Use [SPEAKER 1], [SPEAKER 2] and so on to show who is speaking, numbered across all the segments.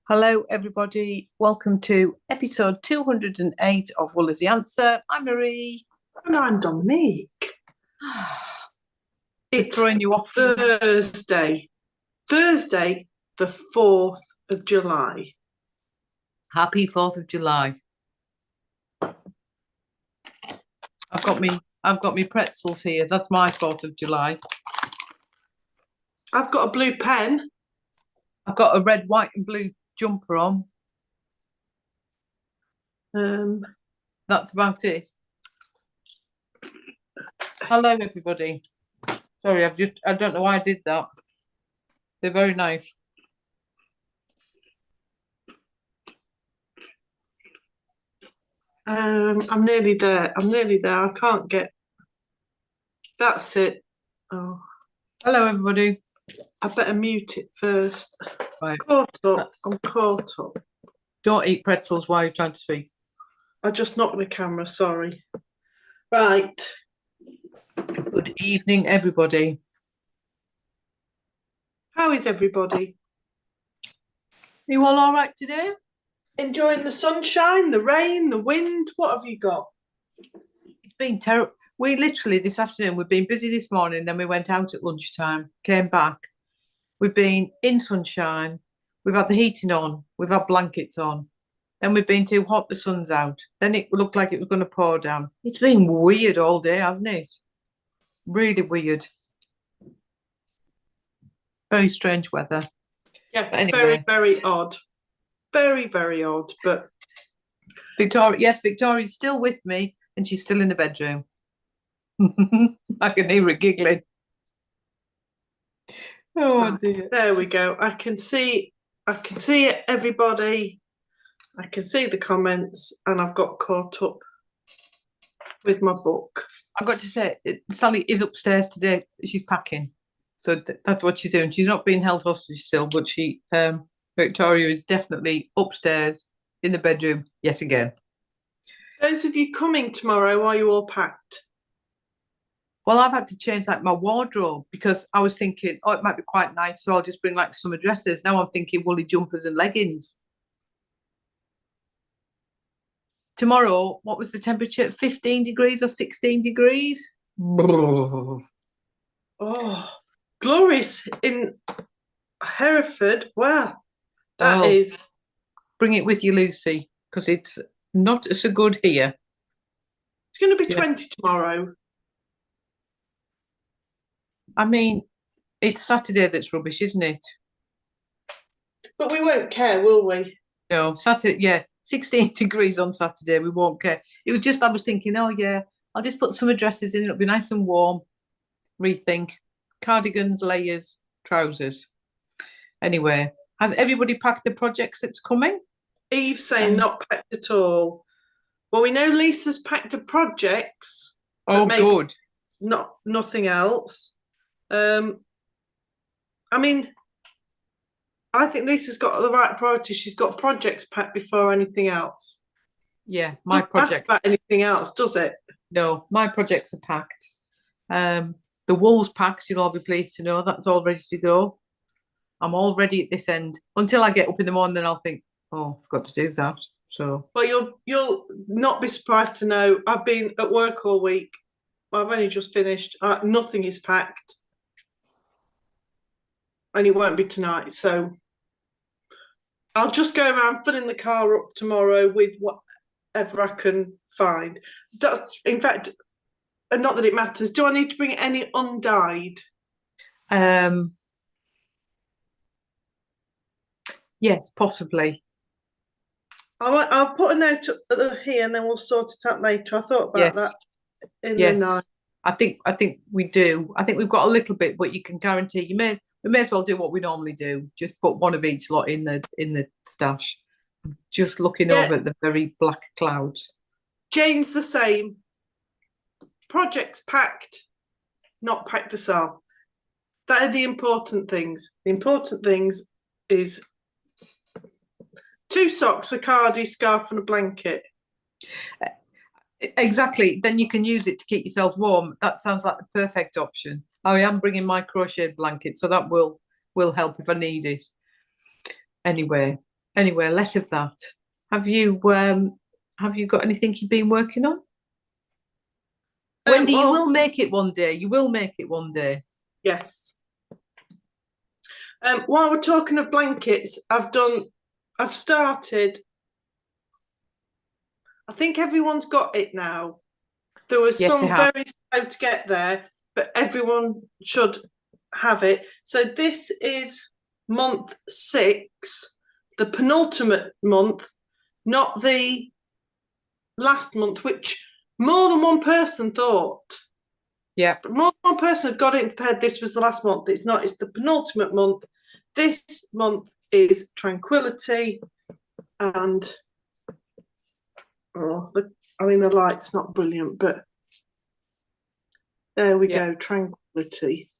[SPEAKER 1] Hello, everybody. Welcome to episode 208 of Wool is the Answer. I'm Marie.
[SPEAKER 2] And I'm Dominique. It's
[SPEAKER 1] throwing you off.
[SPEAKER 2] Thursday, the 4th of July.
[SPEAKER 1] Happy 4th of July. I've got me pretzels here. That's my 4th of July.
[SPEAKER 2] I've got a blue pen.
[SPEAKER 1] I've got a red, white and blue jumper on. That's about it. Hello, everybody. Sorry, I don't know why I did that. They're very nice.
[SPEAKER 2] I'm nearly there. I can't get. That's it. Oh.
[SPEAKER 1] Hello, everybody.
[SPEAKER 2] I better mute it first.
[SPEAKER 1] Right.
[SPEAKER 2] I'm caught up.
[SPEAKER 1] Don't eat pretzels while you're trying to speak.
[SPEAKER 2] I just knocked the camera, sorry. Right.
[SPEAKER 1] Good evening, everybody.
[SPEAKER 2] How is everybody?
[SPEAKER 1] Are you all right today?
[SPEAKER 2] Enjoying the sunshine, the rain, the wind? What have you got?
[SPEAKER 1] It's been terrible. We literally, this afternoon, we've been busy this morning, then we went out at lunchtime, came back. We've been in sunshine. We've had the heating on. We've had blankets on. Then we've been too hot, the sun's out. Then it looked like it was going to pour down. It's been weird all day, hasn't it? Really weird. Very strange weather.
[SPEAKER 2] Yes, anyway. Very, very odd. Very, very odd. But
[SPEAKER 1] Victoria's still with me and she's still in the bedroom. I can hear her giggling. Oh dear.
[SPEAKER 2] There we go. I can see everybody. I can see the comments and I've got caught up with my book.
[SPEAKER 1] I've got to say, Sally is upstairs today. She's packing. So that's what she's doing. She's not being held hostage still, but Victoria is definitely upstairs in the bedroom yet again.
[SPEAKER 2] Those of you coming tomorrow, are you all packed?
[SPEAKER 1] Well, I've had to change my wardrobe because I was thinking, it might be quite nice, so I'll just bring summer dresses. Now I'm thinking woolly jumpers and leggings. Tomorrow, what was the temperature? 15 degrees or 16 degrees?
[SPEAKER 2] Oh, glorious in Hereford. Wow, that is.
[SPEAKER 1] Bring it with you, Lucy, because it's not so good here.
[SPEAKER 2] It's going to be 20 tomorrow.
[SPEAKER 1] I mean, it's Saturday that's rubbish, isn't it?
[SPEAKER 2] But we won't care, will we?
[SPEAKER 1] No, Saturday, 16 degrees on Saturday, we won't care. It was just, I was thinking, I'll just put summer dresses in, it'll be nice and warm. Rethink. Cardigans, layers, trousers. Anyway, has everybody packed the projects that's coming?
[SPEAKER 2] Eve's saying not packed at all. Well, we know Lisa's packed her projects.
[SPEAKER 1] Oh, good.
[SPEAKER 2] Nothing else. I mean, I think Lisa's got the right priority. She's got projects packed before anything else.
[SPEAKER 1] Yeah, my project.
[SPEAKER 2] About anything else, does it?
[SPEAKER 1] No, my projects are packed. The wool's packed, you'll all be pleased to know. That's all ready to go. I'm all ready at this end. Until I get up in the morning, then I'll think, I forgot to do that. So.
[SPEAKER 2] Well, you'll not be surprised to know I've been at work all week. I've only just finished. Nothing is packed. And it won't be tonight. So I'll just go around filling the car up tomorrow with whatever I can find. In fact, not that it matters. Do I need to bring any undyed?
[SPEAKER 1] Yes, possibly.
[SPEAKER 2] I'll put a note up here and then we'll sort it out later. I thought about that in the night.
[SPEAKER 1] I think we do. I think we've got a little bit, but you can guarantee we may as well do what we normally do. Just put one of each lot in the stash. Just looking over at the very black clouds.
[SPEAKER 2] Jane's the same. Projects packed, not packed herself. That are the important things. The important things is 2 socks, a cardi, scarf and a blanket.
[SPEAKER 1] Exactly. Then you can use it to keep yourself warm. That sounds like the perfect option. I am bringing my crochet blanket, so that will help if I need it. Anyway, Anyway, less of that. Have you got anything you've been working on? Wendy, you will make it one day. You will make it one day.
[SPEAKER 2] Yes. While we're talking of blankets, I've started. I think everyone's got it now. There was some very slow to get there, but everyone should have it. So this is month 6, the penultimate month, not the last month, which more than one person thought.
[SPEAKER 1] Yeah.
[SPEAKER 2] More than one person had got it in their head this was the last month. It's not, it's the penultimate month. This month is Tranquility, and the light's not brilliant, but there we go, Tranquility.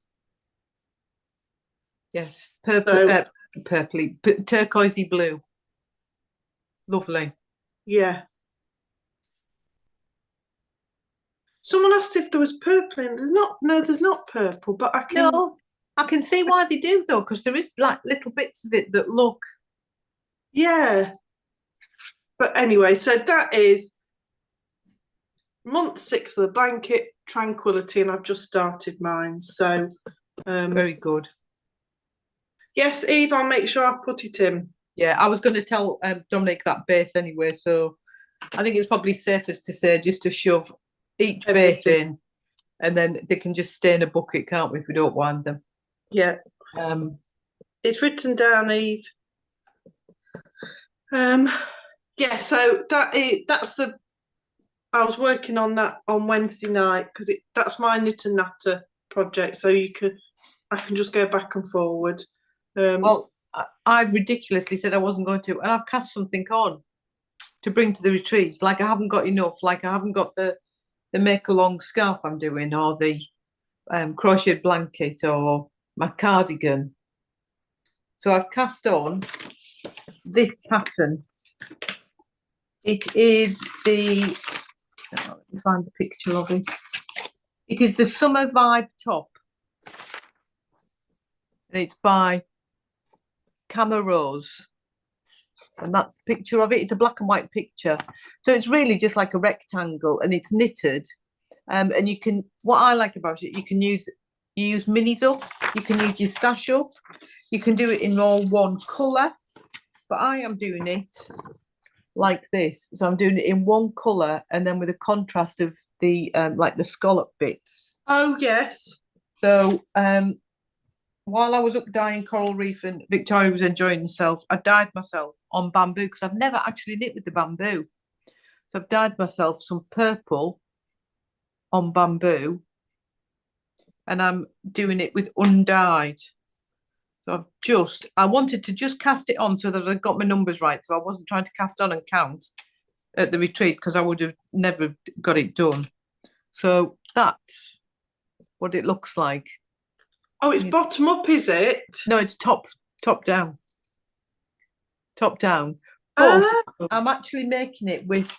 [SPEAKER 1] Yes, purpley, turquoisey blue. Lovely.
[SPEAKER 2] Yeah. Someone asked if there was purple in. There's not purple, but I can.
[SPEAKER 1] No, I can see why they do though, because there is like little bits of it that look.
[SPEAKER 2] Yeah. But anyway, so that is month 6 of the blanket, Tranquility, and I've just started mine. So
[SPEAKER 1] very good.
[SPEAKER 2] Yes, Eve, I'll make sure I've put it in.
[SPEAKER 1] Yeah, I was going to tell Dominique that base anyway, so I think it's probably safest to say just to shove each base in, and then they can just stay in a bucket, can't we, if we don't wind them?
[SPEAKER 2] Yeah. It's written down, Eve. Yeah, so that's the. I was working on that on Wednesday night because that's my knit and natter project. So I can just go back and forward.
[SPEAKER 1] Well, I've ridiculously said I wasn't going to, and I've cast something on to bring to the retreats. Like I haven't got enough. Like I haven't got the make-along scarf I'm doing, or the crochet blanket, or my cardigan. So I've cast on this pattern. It is the, let me find the picture of it. It is the Summer Vibe top. And it's by CaMaRose. And that's the picture of it. It's a black and white picture. So it's really just like a rectangle, and it's knitted. And you can, what I like about it, you use minis up, you can use your stash up, you can do it in all one colour, but I am doing it like this. So I'm doing it in one colour, and then with a contrast of the like the scallop bits.
[SPEAKER 2] Oh yes.
[SPEAKER 1] So while I was up dyeing coral reef and Victoria was enjoying herself, I dyed myself on bamboo, because I've never actually knit with the bamboo. So I've dyed myself some purple on bamboo, and I'm doing it with undyed. So I wanted to just cast it on so that I got my numbers right. So I wasn't trying to cast on and count at the retreat, because I would have never got it done. So that's what it looks like.
[SPEAKER 2] Oh, it's bottom up, is it?
[SPEAKER 1] No, it's top down. Top down. But I'm actually making it with,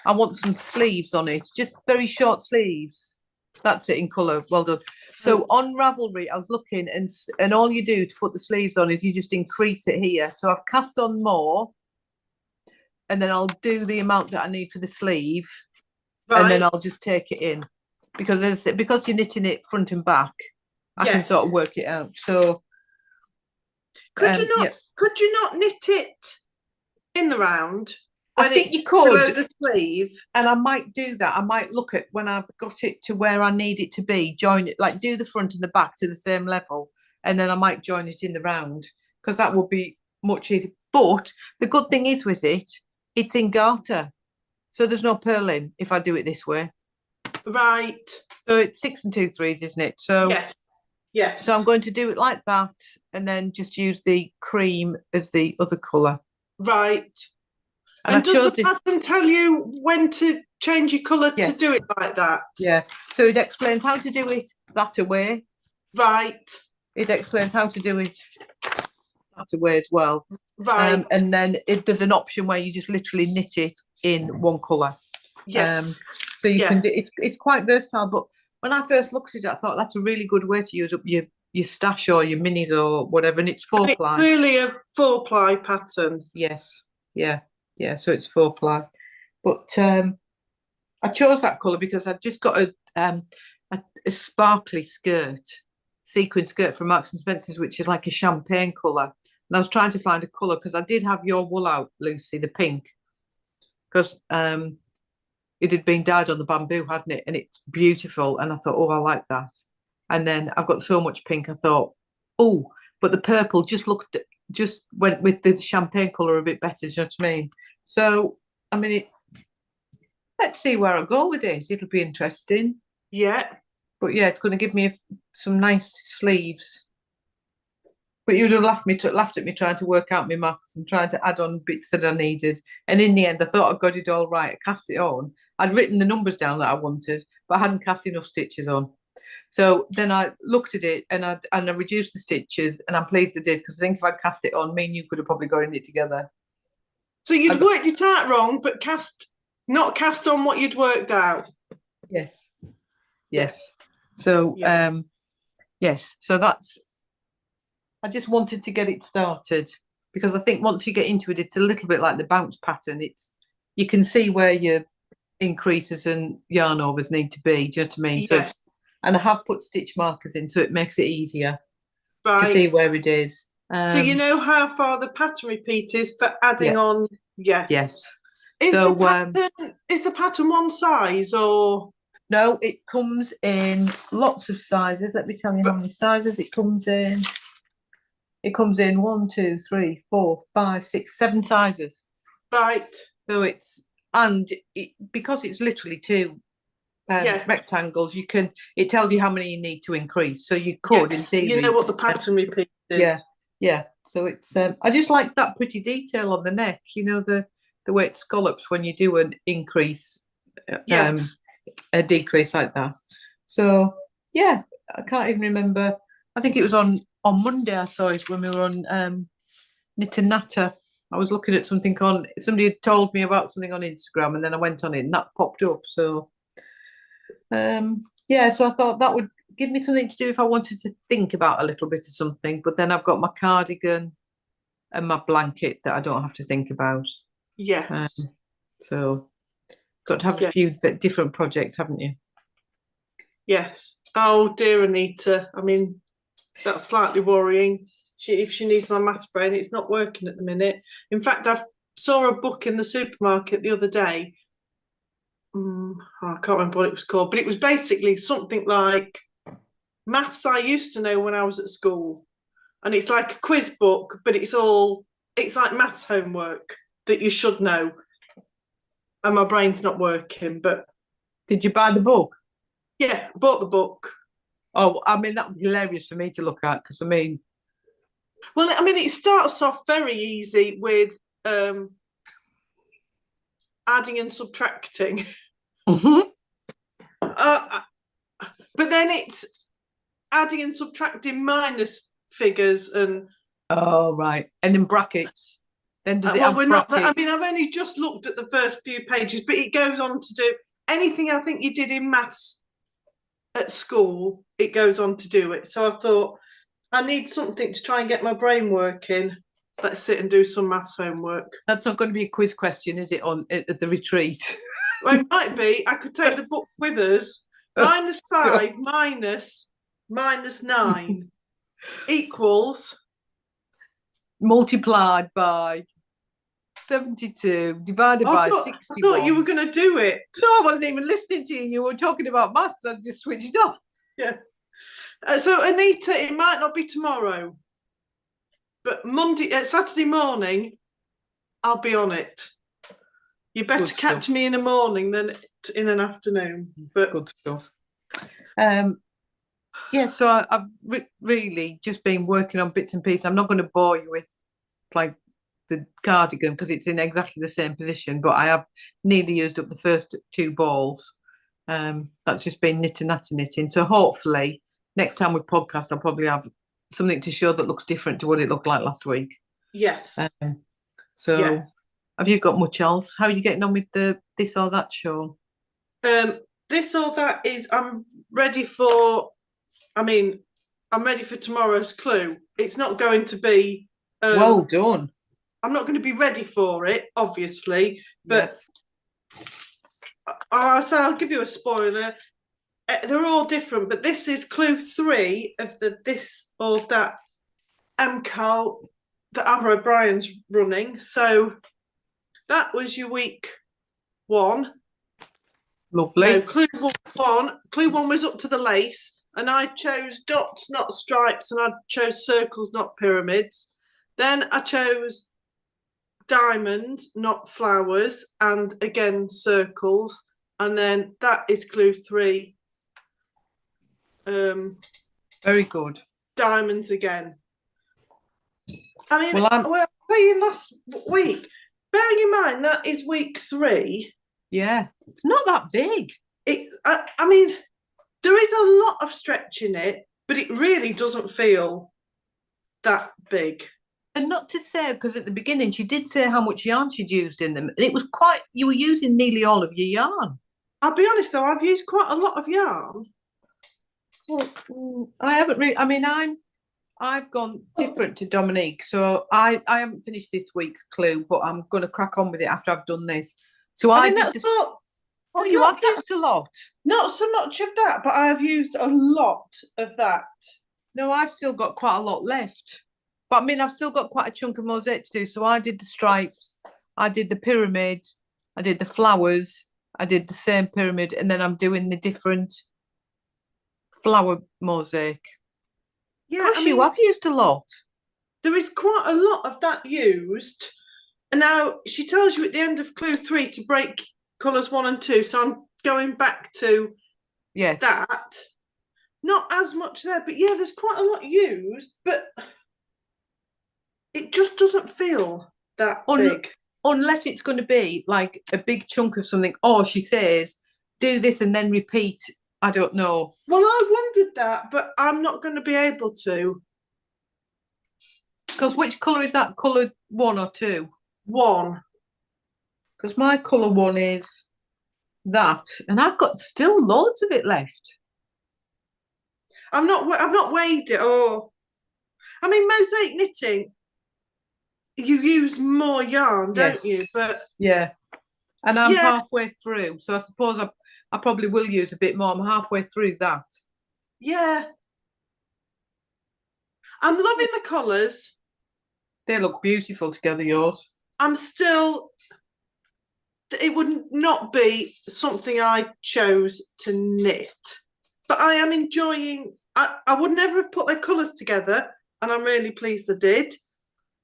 [SPEAKER 1] I want some sleeves on it, just very short sleeves. That's it in colour. Well done. So on Ravelry, I was looking, and all you do to put the sleeves on is you just increase it here. So I've cast on more, and then I'll do the amount that I need for the sleeve, and then I'll just take it in, because you're knitting it front and back, I can sort of work it out. So
[SPEAKER 2] could you not knit it in the round?
[SPEAKER 1] I think you could
[SPEAKER 2] below the sleeve,
[SPEAKER 1] and I might do that. I might look at when I've got it to where I need it to be, join it, like do the front and the back to the same level, and then I might join it in the round, because that would be much easier. But the good thing is with it, it's in garter, so there's no purling if I do it this way.
[SPEAKER 2] Right.
[SPEAKER 1] So it's 6 2/3, isn't it? So
[SPEAKER 2] yes.
[SPEAKER 1] So I'm going to do it like that, and then just use the cream as the other colour.
[SPEAKER 2] Right. And does the pattern tell you when to change your colour to do it like that?
[SPEAKER 1] Yeah. So it explains how to do it that way.
[SPEAKER 2] Right.
[SPEAKER 1] It explains how to do it that way as well.
[SPEAKER 2] Right.
[SPEAKER 1] And then there's an option where you just literally knit it in one colour.
[SPEAKER 2] Yes.
[SPEAKER 1] So you can do it's quite versatile. But when I first looked at it, I thought that's a really good way to use up your your stash or your minis or whatever, and it's 4
[SPEAKER 2] It's
[SPEAKER 1] ply.
[SPEAKER 2] really a 4-ply pattern.
[SPEAKER 1] Yes, yeah, yeah. So it's 4 ply, but I chose that colour because I just got a sparkly skirt, sequin skirt from Marks and Spencer's, which is like a champagne colour. And I was trying to find a colour because I did have your wool out, Lucy, the pink, because it had been dyed on the bamboo, hadn't it? And it's beautiful. And I thought, oh, I like that. And then I've got so much pink. I thought, oh, but the purple just went with the champagne colour a bit better. Do you know what I mean? So, I mean, let's see where I go with this. It'll be interesting.
[SPEAKER 2] Yeah.
[SPEAKER 1] But yeah, it's going to give me some nice sleeves. But you'd have laughed at me trying to work out my maths and trying to add on bits that I needed. And in the end, I thought I got it all right. I cast it on. I'd written the numbers down that I wanted, but I hadn't cast enough stitches on. So then I looked at it and I reduced the stitches, and I'm pleased I did, because I think if I'd cast it on, me and you could have probably got in it together.
[SPEAKER 2] So you'd worked it out wrong, but not cast on what you'd worked out.
[SPEAKER 1] Yes. Yes. So yes. So I just wanted to get it started, because I think once you get into it, it's a little bit like the bounce pattern. You can see where your increases and yarn overs need to be. Do you know what I mean?
[SPEAKER 2] Yes.
[SPEAKER 1] So and I have put stitch markers in, so it makes it easier
[SPEAKER 2] to
[SPEAKER 1] see where it is.
[SPEAKER 2] So you know how far the pattern repeat is for adding on. Yeah.
[SPEAKER 1] Yes.
[SPEAKER 2] Is the pattern one size or?
[SPEAKER 1] No, it comes in lots of sizes. Let me tell you how many sizes it comes in. It comes in 1, 2, 3, 4, 5, 6, 7 sizes.
[SPEAKER 2] Right.
[SPEAKER 1] So because it's literally 2 rectangles, it tells you how many you need to increase. So you could, in theory,
[SPEAKER 2] you know what the pattern repeat is.
[SPEAKER 1] Yeah. So it's I just like that pretty detail on the neck. You know, the way it scallops when you do an increase, a decrease like that. So yeah, I can't even remember. I think it was on Monday I saw it when we were on Knit and Natter. I was looking at something somebody had told me about something on Instagram, and then I went on it and that popped up. So so I thought that would give me something to do if I wanted to think about a little bit of something. But then I've got my cardigan and my blanket that I don't have to think about.
[SPEAKER 2] Yeah.
[SPEAKER 1] So got to have a few different projects, haven't you?
[SPEAKER 2] Yes. Oh dear, Anita. I mean, that's slightly worrying. If she needs my maths brain, it's not working at the minute. In fact, I saw a book in the supermarket the other day. I can't remember what it was called, but it was basically something like maths I used to know when I was at school. And it's like a quiz book, but it's like maths homework that you should know. And my brain's not working, but.
[SPEAKER 1] Did you buy the book?
[SPEAKER 2] Yeah, I bought the book.
[SPEAKER 1] Oh, I mean, that would be hilarious for me to look at, because
[SPEAKER 2] Well, I mean, it starts off very easy with adding and subtracting.
[SPEAKER 1] Mm-hmm.
[SPEAKER 2] But then it's adding and subtracting minus figures and.
[SPEAKER 1] Oh, right. And in brackets. Then does it have brackets?
[SPEAKER 2] I mean, I've only just looked at the first few pages, but it goes on to do anything I think you did in maths at school, it goes on to do it. So I thought, I need something to try and get my brain working. Let's sit and do some maths homework.
[SPEAKER 1] That's not going to be a quiz question, is it, at the retreat?
[SPEAKER 2] Well, it might be. I could take the book with us. -5 minus 9 equals.
[SPEAKER 1] Multiplied by 72 divided by 61.
[SPEAKER 2] I thought you were going to do it.
[SPEAKER 1] No, I wasn't even listening to you. You were talking about maths. I just switched off.
[SPEAKER 2] Yeah. So, Anita, it might not be tomorrow, but Saturday morning, I'll be on it. You better catch me in the morning than in an afternoon. But
[SPEAKER 1] good stuff. So I've really just been working on bits and pieces. I'm not going to bore you with like the cardigan because it's in exactly the same position, but I have nearly used up the first 2 balls. That's just been knitting. So hopefully next time we podcast, I'll probably have something to show that looks different to what it looked like last week.
[SPEAKER 2] Yes.
[SPEAKER 1] Have you got much else? How are you getting on with the this or that show?
[SPEAKER 2] This or that is, I'm ready for, I mean, I'm ready for tomorrow's clue. It's not going to be
[SPEAKER 1] well done.
[SPEAKER 2] I'm not going to be ready for it, obviously, but so I'll give you a spoiler. They're all different, but this is clue 3 of the this or that MKAL that Ambah O'Brien's running. So that was your week 1.
[SPEAKER 1] Lovely.
[SPEAKER 2] No, clue 1. Clue 1 was up to the lace, and I chose dots, not stripes, and I chose circles, not pyramids. Then I chose diamonds, not flowers, and again circles. And then that is clue 3.
[SPEAKER 1] Very good.
[SPEAKER 2] Diamonds again. I mean,
[SPEAKER 1] well,
[SPEAKER 2] I was saying last week, bearing in mind that is week 3.
[SPEAKER 1] Yeah, it's not that big.
[SPEAKER 2] I mean, there is a lot of stretch in it, but it really doesn't feel that big.
[SPEAKER 1] And not to say, because at the beginning she did say how much yarn she'd used in them, and it was quite, you were using nearly all of your yarn.
[SPEAKER 2] I'll be honest though, I've used quite a lot of yarn.
[SPEAKER 1] Well, I haven't really, I mean, I've gone different to Dominique, so I haven't finished this week's clue, but I'm going to crack on with it after I've done this. So
[SPEAKER 2] I mean, that's not.
[SPEAKER 1] Oh, you have used a lot.
[SPEAKER 2] Not so much of that, but I have used a lot of that.
[SPEAKER 1] No, I've still got quite a lot left. But I mean, I've still got quite a chunk of mosaic to do. So I did the stripes, I did the pyramids, I did the flowers, I did the same pyramid, and then I'm doing the different flower mosaic.
[SPEAKER 2] Yeah,
[SPEAKER 1] Gosh, you have used a lot.
[SPEAKER 2] There is quite a lot of that used. And now she tells you at the end of clue 3 to break colours 1 and 2. So I'm going back to that. Not as much there, but yeah, there's quite a lot used, but it just doesn't feel that big.
[SPEAKER 1] Unless it's going to be like a big chunk of something, or she says, do this and then repeat. I don't know.
[SPEAKER 2] Well, I wondered that, but I'm not going to be able to.
[SPEAKER 1] Because which colour is that? Colour 1 or 2?
[SPEAKER 2] 1.
[SPEAKER 1] Because my colour 1 is that, and I've got still loads of it left.
[SPEAKER 2] I've not weighed it. Or, I mean, mosaic knitting, you use more yarn, don't you? But
[SPEAKER 1] yeah, and I'm halfway through, so I suppose I probably will use a bit more. I'm halfway through that.
[SPEAKER 2] Yeah, I'm loving the colours.
[SPEAKER 1] They look beautiful together, yours.
[SPEAKER 2] I'm still. It would not be something I chose to knit, but I am enjoying. I would never have put their colours together, and I'm really pleased I did.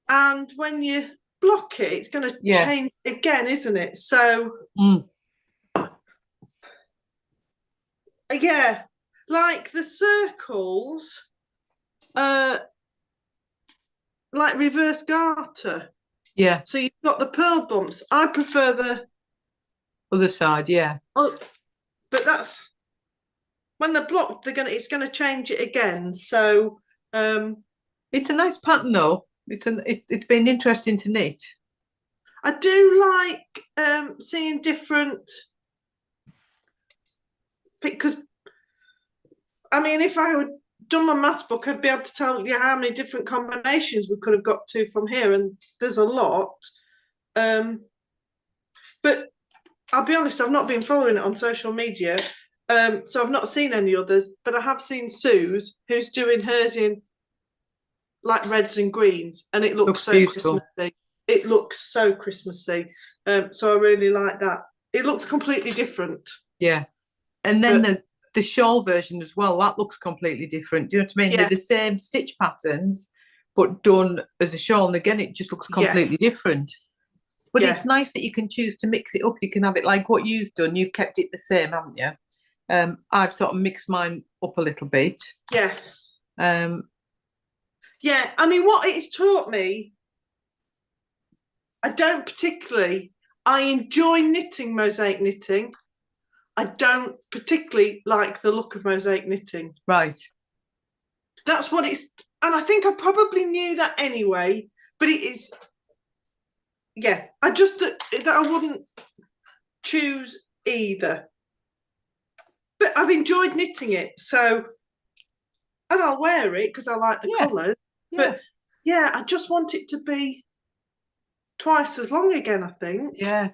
[SPEAKER 2] And when you block it, it's going to change again, isn't it? So, yeah, like the circles, like reverse garter.
[SPEAKER 1] Yeah.
[SPEAKER 2] So you've got the pearl bumps. I prefer the
[SPEAKER 1] other side, yeah.
[SPEAKER 2] But that's when they're blocked. It's gonna change it again. So
[SPEAKER 1] it's a nice pattern though. It's been interesting to knit.
[SPEAKER 2] I do like seeing different, because I mean, if I had done my maths book, I'd be able to tell you how many different combinations we could have got to from here, and there's a lot. But I'll be honest, I've not been following it on social media, so I've not seen any others, but I have seen Sue's, who's doing hers in like reds and greens, and it looks so beautiful. Christmassy. It looks so Christmassy. So I really like that. It looks completely different.
[SPEAKER 1] Yeah. And then the shawl version as well, that looks completely different. Do you know what I mean? Yeah. They're the same stitch patterns, but done as a shawl. And again, it just looks completely different. But it's nice that you can choose to mix it up. You can have it like what you've done. You've kept it the same, haven't you? I've sort of mixed mine up a little bit.
[SPEAKER 2] Yes. Yeah, I mean, what it's taught me, I enjoy knitting mosaic knitting. I don't particularly like the look of mosaic knitting.
[SPEAKER 1] Right.
[SPEAKER 2] That's what it's, and I think I probably knew that anyway, but it is, I just that I wouldn't choose either. But I've enjoyed knitting it, so I'll wear it because I like the colours.
[SPEAKER 1] Yeah.
[SPEAKER 2] But yeah, I just want it to be twice as long again, I think.
[SPEAKER 1] Yeah.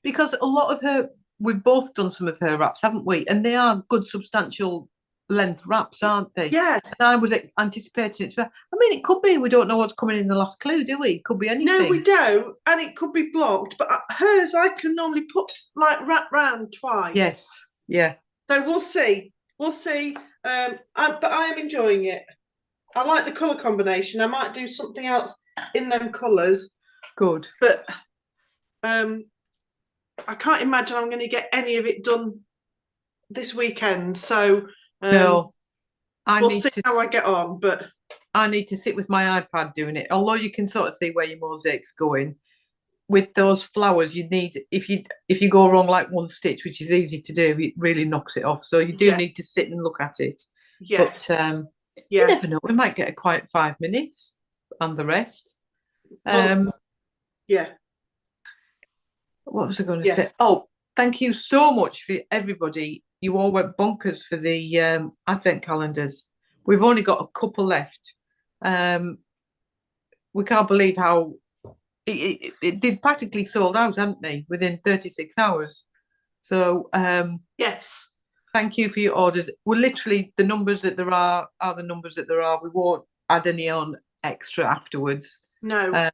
[SPEAKER 1] Because a lot of her, we've both done some of her wraps, haven't we? And they are good, substantial length wraps, aren't they?
[SPEAKER 2] Yeah.
[SPEAKER 1] And I was anticipating it. I mean, it could be. We don't know what's coming in the last clue, do we? It could be anything.
[SPEAKER 2] No, we don't, and it could be blocked. But hers, I can normally put like wrap round twice.
[SPEAKER 1] Yes. Yeah.
[SPEAKER 2] So we'll see. We'll see. But I am enjoying it. I like the colour combination. I might do something else in them colours.
[SPEAKER 1] Good.
[SPEAKER 2] But I can't imagine I'm going to get any of it done this weekend. So
[SPEAKER 1] no,
[SPEAKER 2] we'll see how I get on. But
[SPEAKER 1] I need to sit with my iPad doing it. Although you can sort of see where your mosaic's going. With those flowers, you need, if you go wrong like one stitch, which is easy to do, it really knocks it off. So you do need to sit and look at it.
[SPEAKER 2] Yes.
[SPEAKER 1] But you never know. We might get a quiet 5 minutes and the rest.
[SPEAKER 2] Yeah.
[SPEAKER 1] What was I going to say? Oh, thank you so much for everybody. You all went bonkers for the advent calendars. We've only got a couple left. We can't believe how it did practically sold out, haven't they, within 36 hours. So
[SPEAKER 2] yes,
[SPEAKER 1] thank you for your orders. Well, literally the numbers that there are the numbers that there are. We won't add any on extra afterwards.
[SPEAKER 2] No.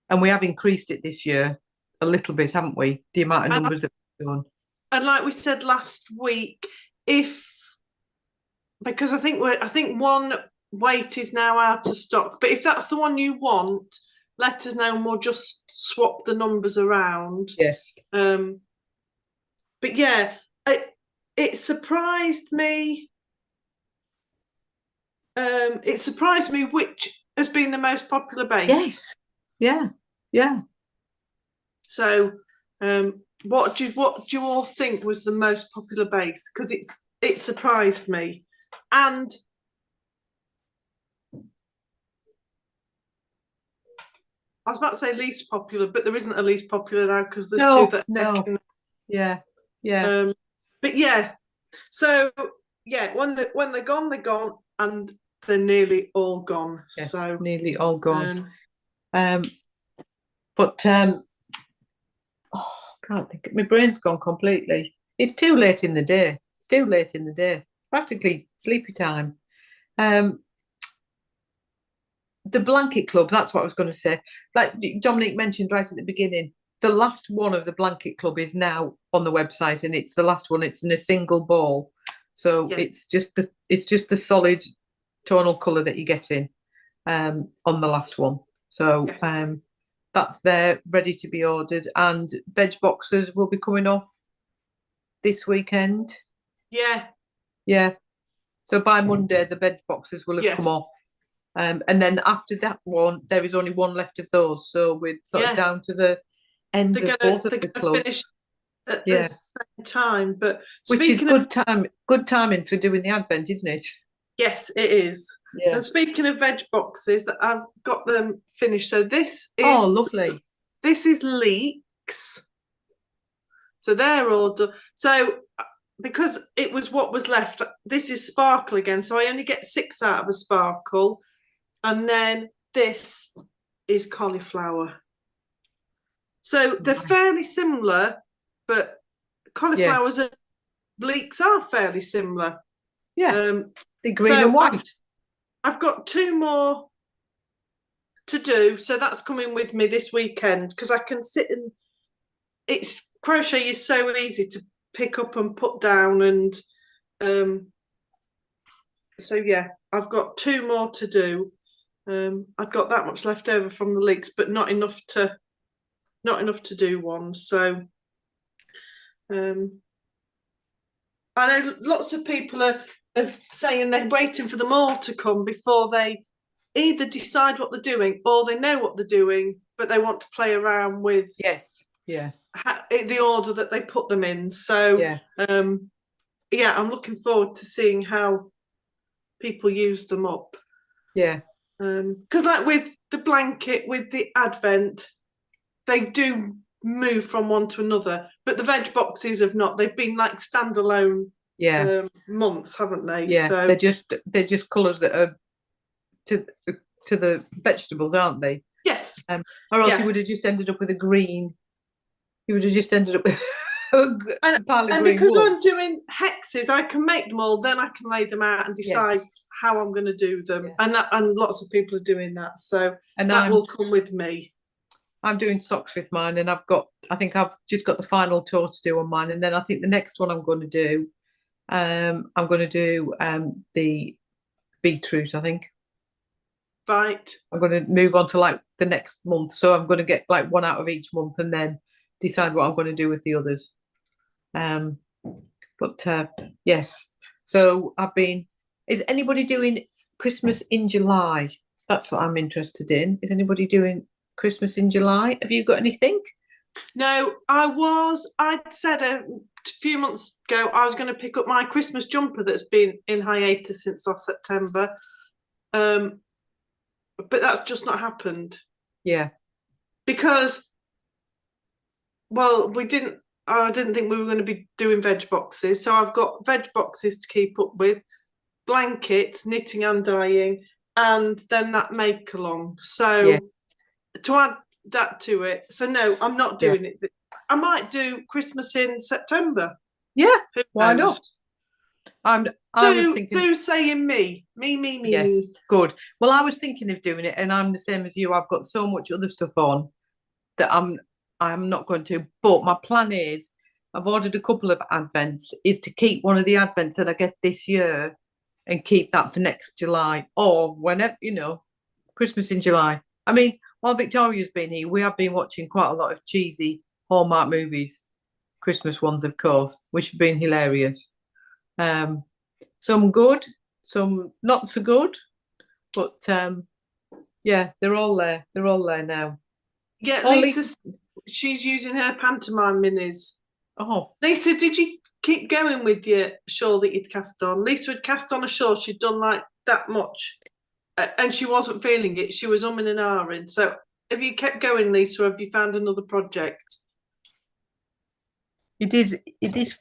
[SPEAKER 1] And we have increased it this year a little bit, haven't we? The amount of numbers that we've done.
[SPEAKER 2] And like we said last week, because I think one weight is now out of stock, but if that's the one you want, let us know and we'll just swap the numbers around.
[SPEAKER 1] Yes.
[SPEAKER 2] But yeah, it surprised me. It surprised me which has been the most popular base.
[SPEAKER 1] Yes. Yeah. Yeah.
[SPEAKER 2] So, what do you all think was the most popular base? Because it surprised me, and I was about to say least popular, but there isn't a least popular now because there's two that.
[SPEAKER 1] No. Yeah. Yeah.
[SPEAKER 2] But yeah, so yeah, when they're gone, and they're nearly all gone.
[SPEAKER 1] Yes,
[SPEAKER 2] so
[SPEAKER 1] nearly all gone. But can't think. My brain's gone completely. It's too late in the day. It's too late in the day. Practically sleepy time. The blanket club. That's what I was going to say. Like Dominique mentioned right at the beginning, the last one of the blanket club is now on the website, and it's the last one. It's in a single ball, so it's just the solid tonal colour that you get in on the last one. So that's there, ready to be ordered, and veg boxes will be coming off this weekend. Yeah. So by Monday, the veg boxes will have come off, and then after that one, there is only one left of those. So we're sort of down to the end of both of the clubs.
[SPEAKER 2] Finish at the same time, but
[SPEAKER 1] which is good timing for doing the advent, isn't it?
[SPEAKER 2] Yes, it is. Yeah. And speaking of veg boxes, that I've got them finished. So this is
[SPEAKER 1] lovely.
[SPEAKER 2] This is leeks. So they're all done. So because it was what was left, this is sparkle again. So I only get 6 out of a sparkle, and then this is cauliflower. So they're fairly similar, but cauliflowers and leeks are fairly similar.
[SPEAKER 1] Yeah. The green and white.
[SPEAKER 2] I've got 2 more to do, so that's coming with me this weekend because I can sit and crochet is so easy to pick up and put down, and so yeah, I've got 2 more to do. I've got that much left over from the leeks, but not enough to do one. So I know lots of people are saying they're waiting for them all to come before they either decide what they're doing or they know what they're doing, but they want to play around with the order that they put them in. So I'm looking forward to seeing how people use them up. Because like with the blanket, with the advent, they do move from one to another, but the veg boxes have not. They've been like standalone months, haven't they?
[SPEAKER 1] Yeah,
[SPEAKER 2] So
[SPEAKER 1] they're just colours that are to the vegetables, aren't they?
[SPEAKER 2] yes.
[SPEAKER 1] Or else you would have just ended up with a green. You would have just ended up with a pile of
[SPEAKER 2] and
[SPEAKER 1] green
[SPEAKER 2] because
[SPEAKER 1] wool.
[SPEAKER 2] I'm doing hexes, I can make them all. Then I can lay them out and decide how I'm going to do them. Yeah. And lots of people are doing that. So that will come with me.
[SPEAKER 1] I'm doing socks with mine, and I think I've just got the final tour to do on mine, and then I think the next one I'm going to do, the beetroot, I think.
[SPEAKER 2] Right.
[SPEAKER 1] I'm going to move on to like the next month, so I'm going to get like one out of each month, and then decide what I'm going to do with the others. Yes. So is anybody doing Christmas in July? That's what I'm interested in. Is anybody doing Christmas in July? Have you got anything?
[SPEAKER 2] No, I'd said a few months ago I was going to pick up my Christmas jumper that's been in hiatus since last September. But that's just not happened.
[SPEAKER 1] Yeah.
[SPEAKER 2] Because, well, I didn't think we were going to be doing veg boxes. So I've got veg boxes to keep up with, blankets, knitting and dyeing, and then that make along. So to add that to it. So no, I'm not doing it. I might do Christmas in September.
[SPEAKER 1] Yeah, why not? I was thinking
[SPEAKER 2] saying me.
[SPEAKER 1] Yes, good. Well, I was thinking of doing it, and I'm the same as you. I've got so much other stuff on that I'm not going to. But my plan is, I've ordered a couple of advents, is to keep one of the advents that I get this year and keep that for next July or whenever, Christmas in July. I mean, while Victoria's been here, we have been watching quite a lot of cheesy Hallmark movies, Christmas ones, of course, which have been hilarious. Some good, some not so good, but they're all there. They're all there now.
[SPEAKER 2] Yeah, Lisa, she's using her pantomime minis.
[SPEAKER 1] Oh,
[SPEAKER 2] Lisa, did you keep going with your shawl that you'd cast on? Lisa had cast on a shawl she'd done like that much, and she wasn't feeling it. She was umming and ahhing. So, have you kept going, Lisa, or have you found another project?
[SPEAKER 1] It is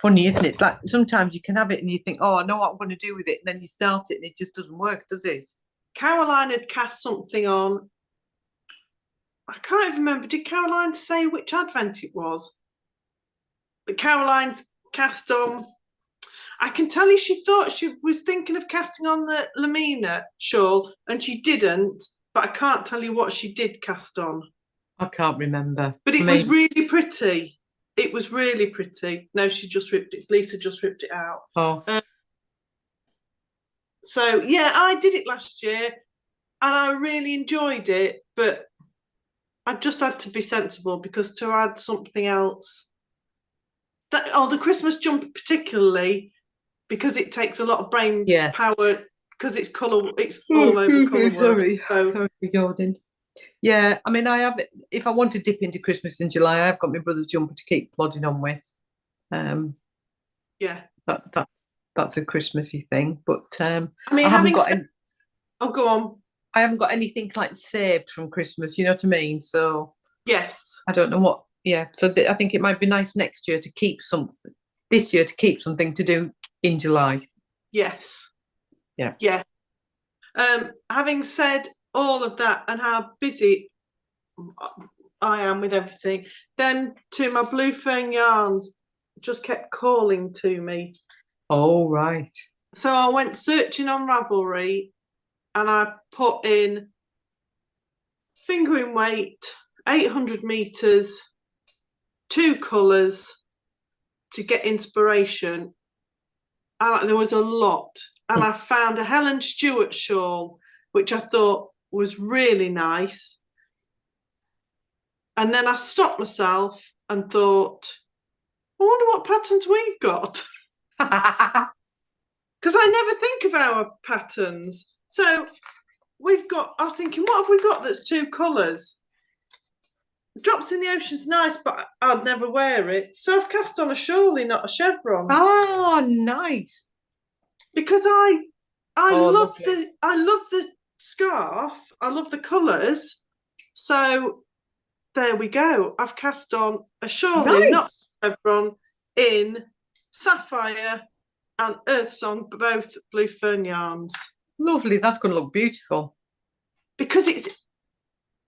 [SPEAKER 1] funny, isn't it? Like sometimes you can have it and you think, oh, I know what I'm going to do with it, and then you start it and it just doesn't work, does it?
[SPEAKER 2] Caroline had cast something on. I can't even remember. Did Caroline say which advent it was? But Caroline's cast on. I can tell you she thought she was thinking of casting on the Lamina shawl and she didn't, but I can't tell you what she did cast on.
[SPEAKER 1] I can't remember.
[SPEAKER 2] But it was really pretty. It was really pretty. No, she just ripped it. Lisa just ripped it out.
[SPEAKER 1] Oh.
[SPEAKER 2] So, yeah, I did it last year and I really enjoyed it, but I just had to be sensible because to add something else, the Christmas jumper particularly, because it takes a lot of brain power because it's colour, it's all over colour work.
[SPEAKER 1] Sorry, Jordan. Yeah, I mean, I have. If I want to dip into Christmas in July, I've got my brother's jumper to keep plodding on with. That's a Christmassy thing. But I mean, I haven't got.
[SPEAKER 2] Go on.
[SPEAKER 1] I haven't got anything like saved from Christmas. You know what I mean? So
[SPEAKER 2] yes,
[SPEAKER 1] I don't know what. Yeah, so I think it might be nice next year to keep something. This year to keep something to do in July.
[SPEAKER 2] Yes.
[SPEAKER 1] Yeah.
[SPEAKER 2] Yeah. Having said all of that and how busy I am with everything, then to my Blue Fern yarns just kept calling to me.
[SPEAKER 1] Oh, right.
[SPEAKER 2] So I went searching on Ravelry and I put in fingering weight, 800 meters, 2 colours to get inspiration. And there was a lot. And I found a Helen Stewart shawl, which I thought was really nice. And then I stopped myself and thought, I wonder what patterns we've got. Because I never think of our patterns. So I was thinking, what have we got that's 2 colours? Drops in the Ocean's nice, but I'd never wear it. So I've cast on a Shawlly, not a chevron.
[SPEAKER 1] Oh, nice.
[SPEAKER 2] Because I love the scarf. I love the colours. So there we go. I've cast on a Shawlly, not a chevron, in Sapphire and Earths on both blue fern yarns.
[SPEAKER 1] Lovely. That's going to look beautiful.
[SPEAKER 2] Because it's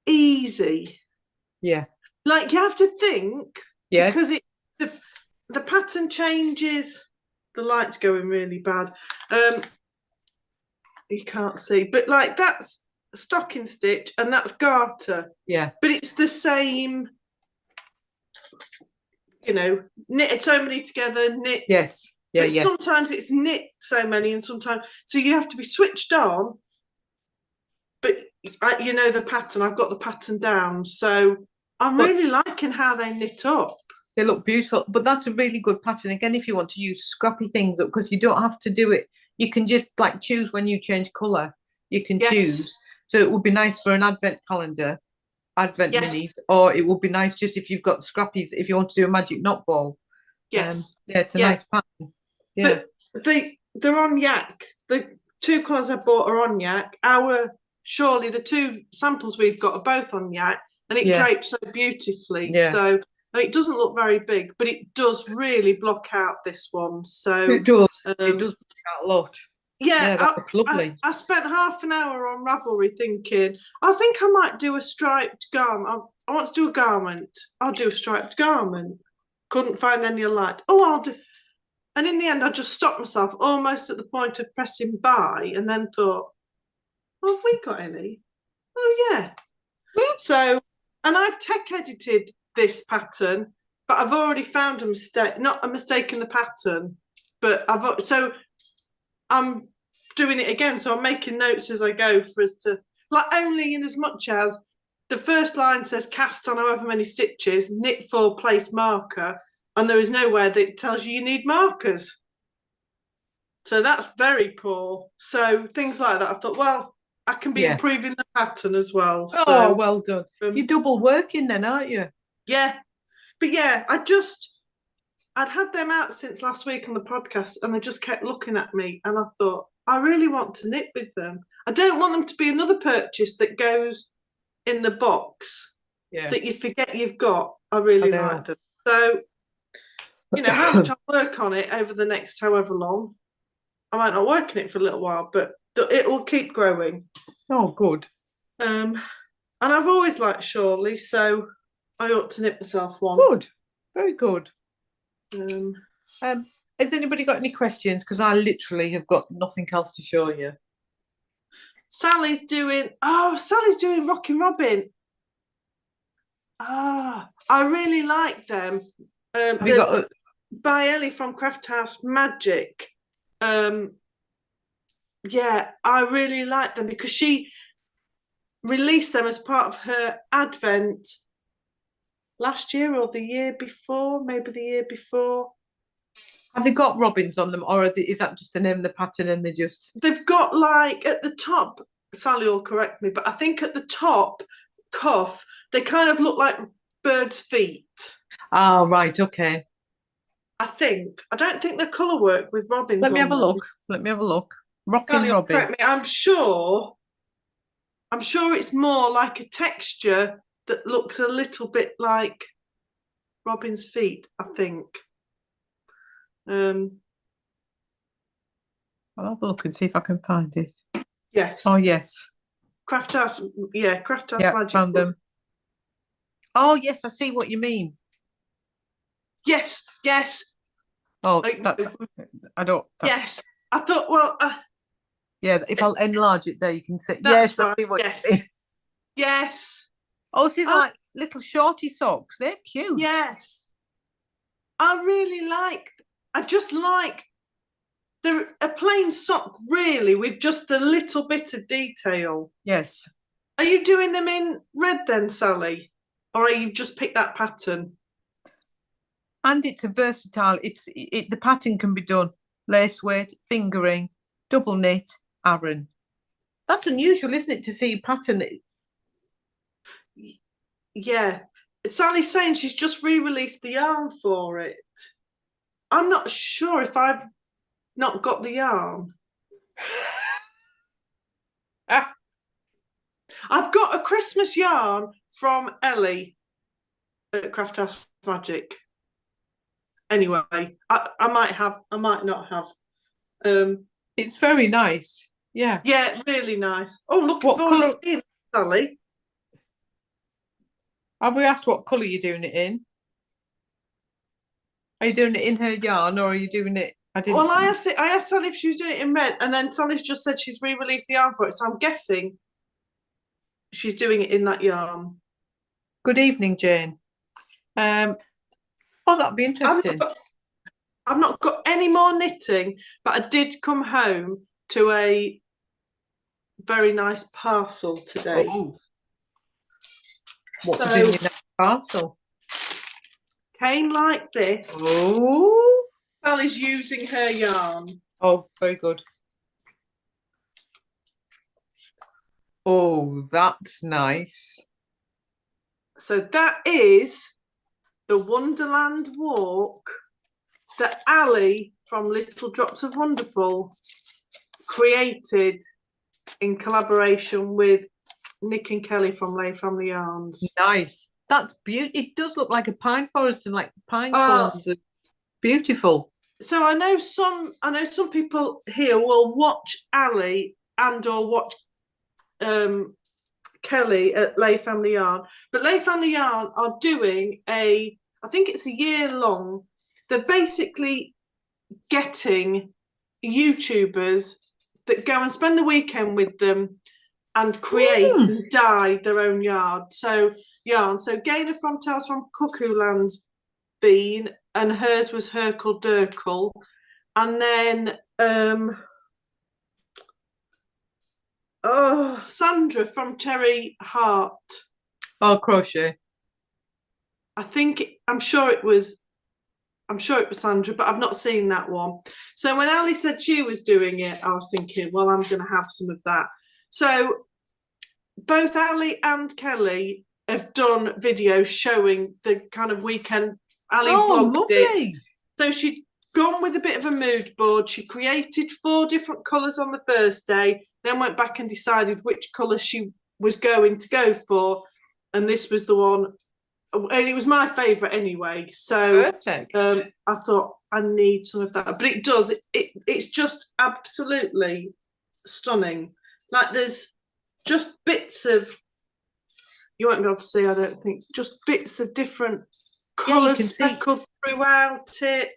[SPEAKER 2] easy.
[SPEAKER 1] Yeah.
[SPEAKER 2] Like you have to think.
[SPEAKER 1] Yes.
[SPEAKER 2] Because the pattern changes. The light's going really bad. You can't see, but like that's stocking stitch and that's garter.
[SPEAKER 1] Yeah.
[SPEAKER 2] But it's the same, you know, knit so many together, knit.
[SPEAKER 1] Yes. Yeah,
[SPEAKER 2] but
[SPEAKER 1] yeah.
[SPEAKER 2] Sometimes it's knit so many and sometimes, so you have to be switched on. But you know the pattern, I've got the pattern down. So I'm really liking how they knit up.
[SPEAKER 1] They look beautiful, but that's a really good pattern. Again, if you want to use scrappy things up, because you don't have to do it. You can just like choose when you change colour. You can choose. So it would be nice for an advent calendar, advent minis, or it would be nice just if you've got scrappies, if you want to do a magic knot ball.
[SPEAKER 2] Yes.
[SPEAKER 1] Yeah, it's a nice pattern. Yeah.
[SPEAKER 2] But they're on yak. The two colours I bought are on yak. Shawlly, the two samples we've got are both on yak, and it drapes so beautifully.
[SPEAKER 1] Yeah.
[SPEAKER 2] So it doesn't look very big, but it does really block out this one. So
[SPEAKER 1] it does. It does block out a lot.
[SPEAKER 2] Yeah,
[SPEAKER 1] that looks lovely.
[SPEAKER 2] I spent half an hour on Ravelry thinking, I think I might do a striped garment. I want to do a garment. I'll do a striped garment. Couldn't find any I liked. Oh, I'll do. And in the end, I just stopped myself almost at the point of pressing buy and then thought, oh, have we got any? Oh, yeah. So, and I've tech edited this pattern, but I've already found a mistake, not a mistake in the pattern, but I'm doing it again. So I'm making notes as I go for us to, like, only in as much as the first line says cast on however many stitches, knit 4, place marker, and there is nowhere that tells you need markers. So that's very poor. So things like that, I thought, well, I can be improving the pattern as well.
[SPEAKER 1] Oh, well done. You're double working then, aren't you?
[SPEAKER 2] Yeah. But yeah, I'd had them out since last week on the podcast and they just kept looking at me and I thought, I really want to knit with them. I don't want them to be another purchase that goes in the box that you forget you've got. I really like them. So, you know, how much I'll work on it over the next however long. I might not work on it for a little while, but it will keep growing.
[SPEAKER 1] Oh, good.
[SPEAKER 2] And I've always liked Shawlly, so I ought to knit myself one.
[SPEAKER 1] Good. Very good. Has anybody got any questions? Because I literally have got nothing else to show you.
[SPEAKER 2] Sally's doing Rockin' Robin. I really like them.
[SPEAKER 1] Have you got
[SPEAKER 2] by Ellie from Craft House Magic. Yeah, I really like them because she released them as part of her advent last year or the year before, maybe the year before.
[SPEAKER 1] Have they got robins on them, or is that just the name of the pattern and
[SPEAKER 2] they've got, like, at the top, Sally will correct me, but I think at the top cuff they kind of look like birds' feet.
[SPEAKER 1] Oh, right, okay.
[SPEAKER 2] I don't think the colour work with robins.
[SPEAKER 1] Let me have a look. Rockin' Robin.
[SPEAKER 2] Correct me. I'm sure it's more like a texture that looks a little bit like robin's feet, I think. I'll
[SPEAKER 1] have a look and see if I can find it.
[SPEAKER 2] Yes.
[SPEAKER 1] Oh, yes.
[SPEAKER 2] Craft House Magic.
[SPEAKER 1] Found them. Oh, yes, I see what you mean.
[SPEAKER 2] Yes.
[SPEAKER 1] Oh, I don't.
[SPEAKER 2] Yes. I thought, well...
[SPEAKER 1] yeah, if I'll enlarge it there, you can see.
[SPEAKER 2] Yes,
[SPEAKER 1] right. I see what you mean.
[SPEAKER 2] Yes.
[SPEAKER 1] Oh, see, they're like little shorty socks. They're cute.
[SPEAKER 2] Yes. I just like a plain sock, really, with just a little bit of detail.
[SPEAKER 1] Yes.
[SPEAKER 2] Are you doing them in red then, Sally? Or are you just picked that pattern?
[SPEAKER 1] And it's a versatile, the pattern can be done lace weight, fingering, double knit, Aran. That's unusual, isn't it, to see a pattern that...
[SPEAKER 2] Yeah. Sally's saying she's just re-released the yarn for it. I'm not sure if I've not got the yarn. I've got a Christmas yarn from Ellie at Craft House Magic. Anyway, I might have, I might not have.
[SPEAKER 1] It's very nice. Yeah.
[SPEAKER 2] Yeah, really nice. Oh, looking
[SPEAKER 1] What
[SPEAKER 2] forward
[SPEAKER 1] colour?
[SPEAKER 2] to seeing it, Sally.
[SPEAKER 1] Have we asked what colour you're doing it in? Are you doing it in her yarn or are you doing it? I didn't.
[SPEAKER 2] Well, I asked Sally if she was doing it in red, and then Sally's just said she's re-released the yarn for it. So I'm guessing she's doing it in that yarn.
[SPEAKER 1] Good evening, Jane. Oh, that'd be interesting.
[SPEAKER 2] I've not got any more knitting, but I did come home to a very nice parcel today.
[SPEAKER 1] Oh. What
[SPEAKER 2] So
[SPEAKER 1] was in your parcel?
[SPEAKER 2] Came like this.
[SPEAKER 1] Oh.
[SPEAKER 2] Sally's using her yarn.
[SPEAKER 1] Oh, very good. Oh, that's nice.
[SPEAKER 2] So that is the Wonderland walk that Ali from Little Drops of Wonderful created in collaboration with Nick and Kelly from Lay Family Yarns.
[SPEAKER 1] Nice. That's beautiful. It does look like a pine forest and like pine cones. Beautiful.
[SPEAKER 2] So I know some people here will watch Ali and or watch Kelly at Lay Family Yarn, but Lay Family Yarn are doing I think it's a year long. They're basically getting YouTubers that go and spend the weekend with them and create and dye their own yarn. So Gaynor from Tales from Cuckoo Land's been, and hers was Hercle Durkle. And then Sandra from Cherry Heart.
[SPEAKER 1] Oh, crochet.
[SPEAKER 2] I'm sure it was Sandra, but I've not seen that one. So when Ali said she was doing it, I was thinking, well, I'm going to have some of that. So both Ali and Kelly have done videos showing the kind of weekend. Ali vlogged
[SPEAKER 1] lovely.
[SPEAKER 2] it. So she'd gone with a bit of a mood board. She created 4 different colours on the first day, then went back and decided which colour she was going to go for. And this was the one. And it was my favourite anyway. So I thought I need some of that. But it does. It's just absolutely stunning. Like there's just bits of, you won't be able to see, I don't think, just bits of different colours speckled throughout it.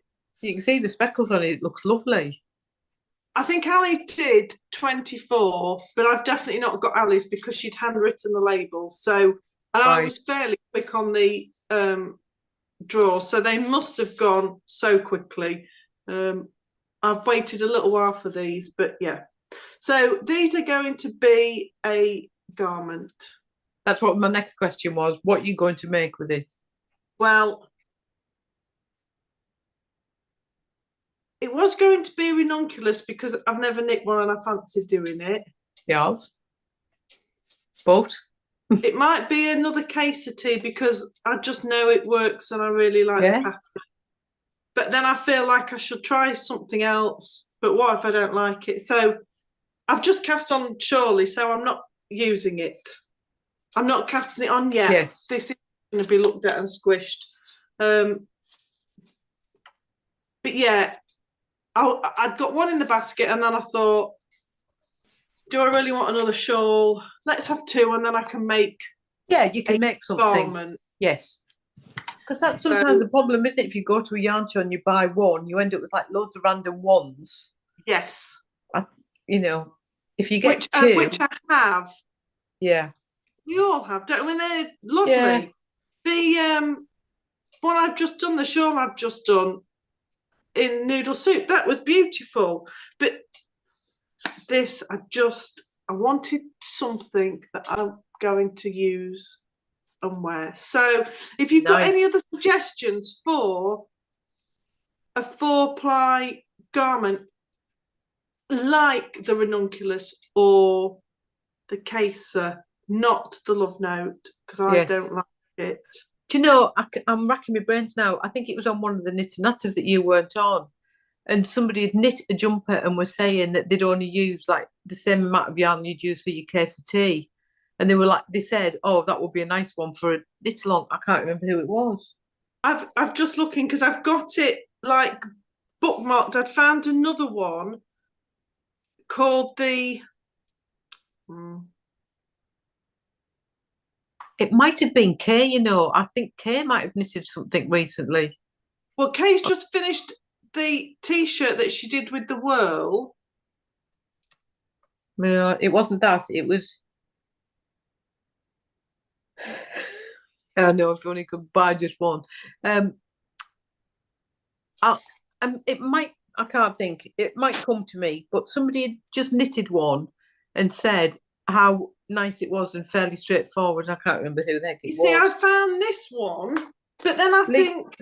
[SPEAKER 1] You can see the speckles on it. It looks lovely.
[SPEAKER 2] I think Ali did 24, but I've definitely not got Ali's because she'd handwritten the labels. So, and I was fairly quick on the draw, so they must have gone so quickly. I've waited a little while for these, but yeah. So these are going to be a garment.
[SPEAKER 1] That's what my next question was. What are you going to make with it?
[SPEAKER 2] Well, it was going to be ranunculus because I've never knit one and I fancied doing it.
[SPEAKER 1] Yes. But
[SPEAKER 2] it might be another caseity because I just know it works and I really like the pattern. But then I feel like I should try something else. But what if I don't like it? So I've just cast on Shawlly, so I'm not using it. I'm not casting it on yet.
[SPEAKER 1] Yes.
[SPEAKER 2] This is going to be looked at and squished. But yeah, I'd got one in the basket and then I thought, do I really want another shawl? Let's have 2 and then I can make.
[SPEAKER 1] Yeah, you can make something.
[SPEAKER 2] Garment.
[SPEAKER 1] Yes. Because that's sometimes the problem, isn't it? If you go to a yarn show and you buy one, you end up with like loads of random ones.
[SPEAKER 2] Yes.
[SPEAKER 1] You know, if you get 2.
[SPEAKER 2] Which I have.
[SPEAKER 1] Yeah.
[SPEAKER 2] We all have, don't we? They're lovely.
[SPEAKER 1] Yeah.
[SPEAKER 2] The one I've just done, the shawl I've just done in noodle soup, that was beautiful. But this, I wanted something that I'm going to use and wear. So if you've got any other suggestions for a 4-ply garment like the ranunculus or the caser, not the love note, because I don't like it.
[SPEAKER 1] Do you know, I'm racking my brains now. I think it was on one of the knit and natters that you weren't on, and somebody had knit a jumper and was saying that they'd only use like the same amount of yarn you'd use for your case of tea, and they said, oh, that would be a nice one for a knit along. I can't remember who it was.
[SPEAKER 2] I've just looking because I've got it like bookmarked. I'd found another one called the.
[SPEAKER 1] It might have been Kay, you know. I think Kay might have knitted something recently.
[SPEAKER 2] Well, Kay's just finished the T-shirt that she did with the whirl.
[SPEAKER 1] No, it wasn't that. It was. I know, if you only could buy just one. It might. I can't think. It might come to me, but somebody had just knitted one and said how nice it was and fairly straightforward. I can't remember who the heck it
[SPEAKER 2] You see,
[SPEAKER 1] was.
[SPEAKER 2] I found this one, but then I think,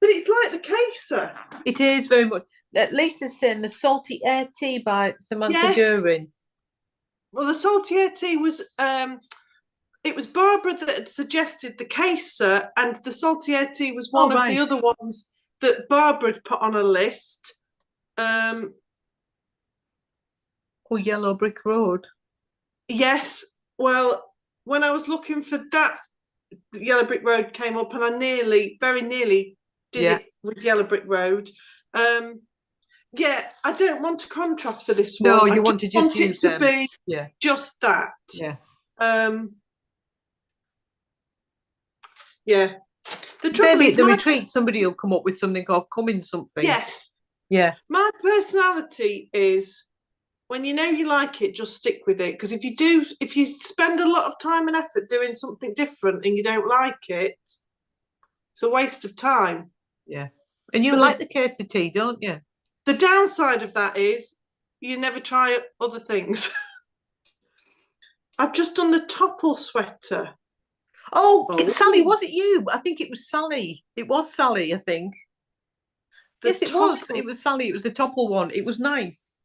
[SPEAKER 2] but it's like the Caser.
[SPEAKER 1] It is very much. Lisa's saying the Salty Air Tea by Samantha Durin.
[SPEAKER 2] Well, the Salty Air Tea was it was Barbara that had suggested the Caser, and the Salty Air Tea was one of the other ones that Barbara had put on a list.
[SPEAKER 1] Yellow Brick Road.
[SPEAKER 2] Yes. Well, when I was looking for that, Yellow Brick Road came up, and I very nearly did it with Yellow Brick Road. Yeah, I don't want to contrast for this one.
[SPEAKER 1] No, you want to just use
[SPEAKER 2] it to be just that.
[SPEAKER 1] Yeah.
[SPEAKER 2] Yeah. The trouble
[SPEAKER 1] Maybe
[SPEAKER 2] is
[SPEAKER 1] at the retreat, somebody will come up with something or come in something.
[SPEAKER 2] Yes.
[SPEAKER 1] Yeah.
[SPEAKER 2] My personality is, when you know you like it, just stick with it. Because if you spend a lot of time and effort doing something different and you don't like it, it's a waste of time.
[SPEAKER 1] Yeah. And you like the Caser tea, don't you?
[SPEAKER 2] The downside of that is you never try other things. I've just done the topple sweater.
[SPEAKER 1] Oh, Sally, was it you? I think it was Sally. It was Sally, I think. Yes, it was. It was Sally. It was the topple one. It was nice.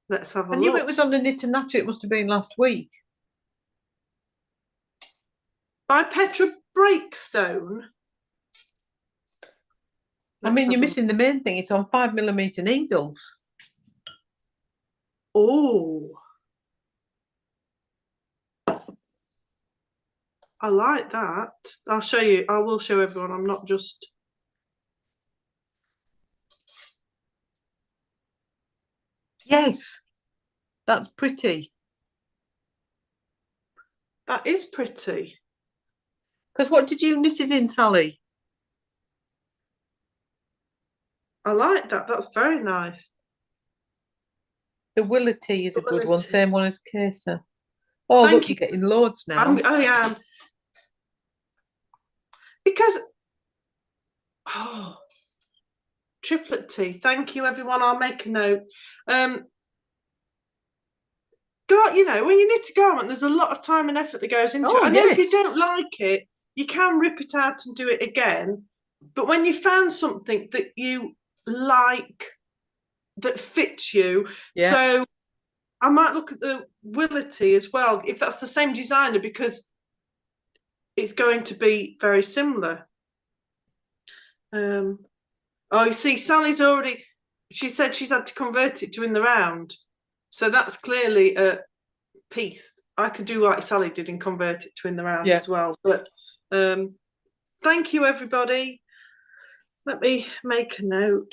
[SPEAKER 2] Let's have a look.
[SPEAKER 1] I knew it was on the Knit and Natter. It must have been last week.
[SPEAKER 2] By Petra Breakstone.
[SPEAKER 1] I mean, you're missing the main thing. It's on 5mm needles.
[SPEAKER 2] Oh. I like that. I'll show you. I will show everyone. I'm not just...
[SPEAKER 1] Yes. That's pretty.
[SPEAKER 2] That is pretty.
[SPEAKER 1] Because what did you knit it in, Sally?
[SPEAKER 2] I like that. That's very nice.
[SPEAKER 1] The Willerty is a good one. Same one as Caser. Oh, look, you're getting loads now.
[SPEAKER 2] I am. Because, triplet tea. Thank you, everyone. I'll make a note. You know, when you knit a garment, there's a lot of time and effort that goes into it. I know if you don't like it, you can rip it out and do it again. But when you found something that you like, that fits you, so I might look at the Willerty as well, if that's the same designer, because it's going to be very similar. Oh, you see, Sally's already, she said she's had to convert it to in the round. So that's clearly a piece. I could do like Sally did and convert it to in the round as well. But thank you, everybody. Let me make a note.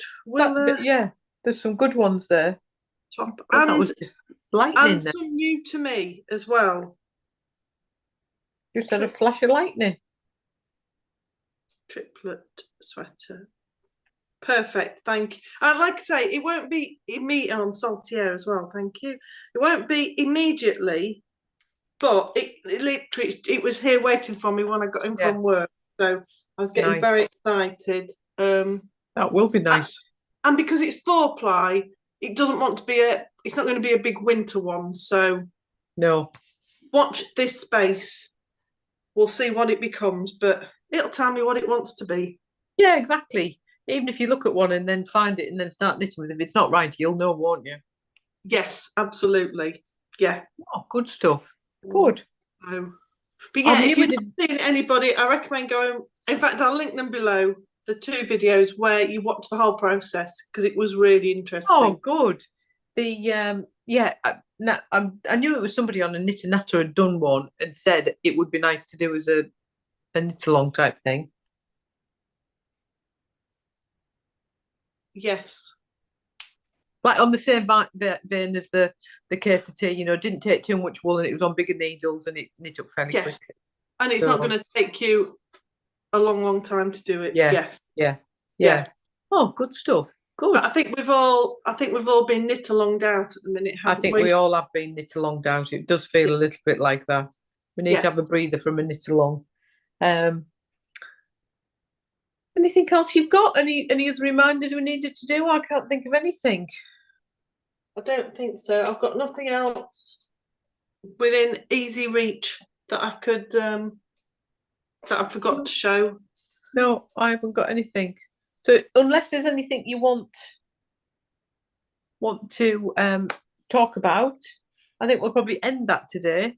[SPEAKER 1] There's some good ones there.
[SPEAKER 2] Top.
[SPEAKER 1] God, that was just lightning.
[SPEAKER 2] And some new to me as well.
[SPEAKER 1] Just had a flash of lightning.
[SPEAKER 2] Triplet sweater. Perfect, thank you. And like I say, it won't be immediate on Salty Air as well, thank you. It won't be immediately, but it literally, it was here waiting for me when I got in from work. So I was getting very excited.
[SPEAKER 1] That will be nice.
[SPEAKER 2] And because it's 4-ply, it doesn't want to be it's not going to be a big winter one. So
[SPEAKER 1] no.
[SPEAKER 2] Watch this space. We'll see what it becomes, but it'll tell me what it wants to be.
[SPEAKER 1] Yeah, exactly. Even if you look at one and then find it and then start knitting with it, if it's not right, you'll know, won't you?
[SPEAKER 2] Yes, absolutely. Yeah.
[SPEAKER 1] Oh, good stuff. Good.
[SPEAKER 2] But yeah, if you've not seen anybody, I recommend going. In fact, I'll link them below, the 2 videos where you watch the whole process, because it was really interesting.
[SPEAKER 1] Oh, good. I knew it was somebody on a Knit and Natter had done one and said it would be nice to do as a knit along type thing.
[SPEAKER 2] Yes.
[SPEAKER 1] Like on the same vein as the case of tea, didn't take too much wool and it was on bigger needles and it knit up fairly
[SPEAKER 2] Yes.
[SPEAKER 1] quick.
[SPEAKER 2] And it's
[SPEAKER 1] So,
[SPEAKER 2] not going to take you a long time to do it.
[SPEAKER 1] Yeah.
[SPEAKER 2] Yes.
[SPEAKER 1] Yeah. Oh, good stuff. Good.
[SPEAKER 2] But I think we've all been knit alonged out at the minute.
[SPEAKER 1] I think we all have been knit along down. It does feel a little bit like that. We need to have a breather from a knit along. Anything else you've got? Any other reminders we needed to do? I can't think of anything.
[SPEAKER 2] I don't think so. I've got nothing else within easy reach that I could that I forgot to show.
[SPEAKER 1] No, I haven't got anything. So unless there's anything you want to talk about, I think we'll probably end that today.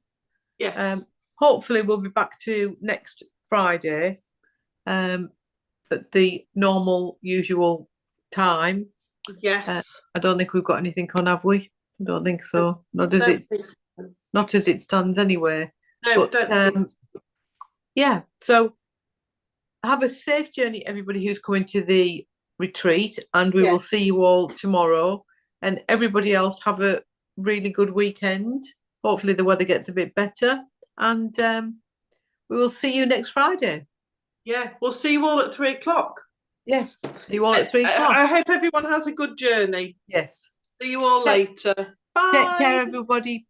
[SPEAKER 2] Yes.
[SPEAKER 1] Hopefully we'll be back to next Friday at the normal usual time.
[SPEAKER 2] Yes.
[SPEAKER 1] I don't think we've got anything on, have we? I don't think so. Not as it stands anyway.
[SPEAKER 2] No,
[SPEAKER 1] but yeah, so have a safe journey, everybody who's coming to the retreat, and we will see you all tomorrow. And everybody else have a really good weekend. Hopefully the weather gets a bit better, and we will see you next Friday.
[SPEAKER 2] Yeah, we'll see you all at 3 o'clock.
[SPEAKER 1] Yes, see you all at 3 o'clock.
[SPEAKER 2] I hope everyone has a good journey.
[SPEAKER 1] Yes.
[SPEAKER 2] See you all later. Bye.
[SPEAKER 1] Take care, everybody. Bye.